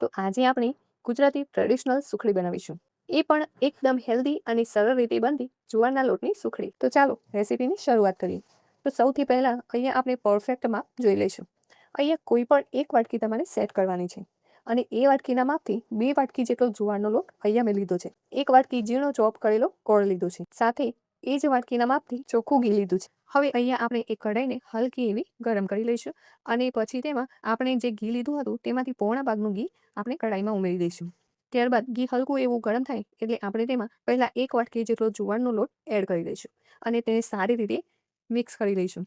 તો આજે આપણે ગુજરાતી ટ્રેડિશનલ સુખડી બનાવીશું. એ પણ એકદમ હેલ્ધી અને સરળ રીતે બનતી જુવારના લોટની સુખડી. તો ચાલો રેસીપીની શરૂઆત કરીએ. તો સૌથી પહેલાં અહીંયા આપણે પરફેક્ટ માપ જોઈ લઈશું. અહીંયા કોઈ પણ એક વાટકી તમારે સેટ કરવાની છે અને એ વાટકીના માપથી 2 વાટકી જેટલો જુવારનો લોટ અહીંયા મેં લીધો છે. 1 વાટકી ઝીણો ચોપ કરેલો ગોળ લીધો છે. સાથે એ જ વાટકીના માપથી ચોખ્ખું ઘી લીધું છે. હવે અહીંયા આપણે એક કઢાઈને હલકી એવી ગરમ કરી લઈશું અને પછી તેમાં આપણે જે ઘી લીધું હતું તેમાંથી પોણા ભાગનું ઘી આપણે કઢાઈમાં ઉમેરી દઈશું. ત્યારબાદ ઘી હલકું એવું ગરમ થાય એટલે આપણે તેમાં પહેલાં 1 વાટકી જેટલો જુવારનો લોટ એડ કરી દઈશું અને તેને સારી રીતે મિક્સ કરી લઈશું.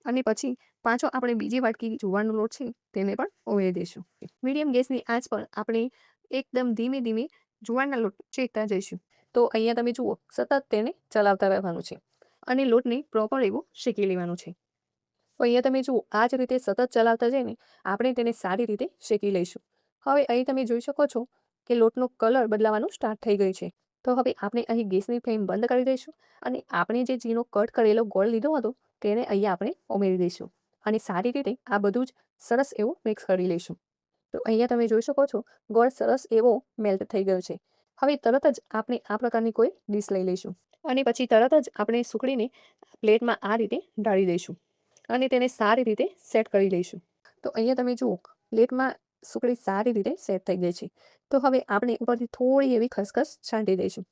અને પછી પાછો આપણે બીજી વાટકી જુવારનો લોટ છે તેને પણ ઉમેરી દઈશું. મીડિયમ ગેસની આંચ પર આપણે એકદમ ધીમે ધીમે જુવારના લોટ શેકતા જઈશું. તો અહીંયા તમે જુઓ સતત તેને ચલાવતા રહેવાનું છે અને લોટને પ્રોપર એવું શેકી લેવાનું છે. તો અહીંયા તમે જુઓ આ જ રીતે સતત ચલાવતા જઈને આપણે તેને સારી રીતે શેકી લઈશું. હવે અહીં તમે જોઈ શકો છો કે લોટનો કલર બદલાવાનું સ્ટાર્ટ થઈ ગયું છે. તો હવે આપણે અહીં ગેસની ફ્લેમ બંધ કરી દઈશું અને આપણે જે ઝીણો કટ કરેલો ગોળ લીધો હતો તેને અહીંયા આપણે ઉમેરી દઈશું અને સારી રીતે આ બધું જ સરસ એવું મિક્સ કરી લઈશું. તો અહીંયા તમે જોઈ શકો છો ગોળ સરસ એવો મેલ્ટ થઈ ગયો છે. હવે તરત જ આપણે આ પ્રકારની કોઈ ડીશ લઈ લઈશું અને પછી તરત જ આપણે સુખડીને પ્લેટમાં આ રીતે ઢાળી દઈશું અને તેને સારી રીતે સેટ કરી લઈશું. તો અહીંયા તમે જુઓ પ્લેટમાં સુખડી સારી રીતે સેટ થઈ ગઈ છે. તો હવે આપણે ઉપરથી થોડી એવી ખસખસ છાંટી દઈશું.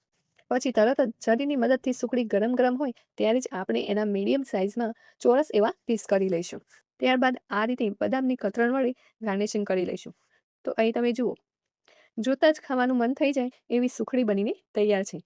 પછી તરત જ છરીની મદદથી સુખડી ગરમ ગરમ હોય ત્યારે જ આપણે એના મીડિયમ સાઇઝમાં ચોરસ એવા પીસ કરી લઈશું. ત્યારબાદ આ રીતે બદામની કતરણ વડે ગાર્નિશિંગ કરી લઈશું. તો અહીં તમે જુઓ જોતાં જ ખાવાનું મન થઈ જાય એવી સુખડી બનીને તૈયાર છે.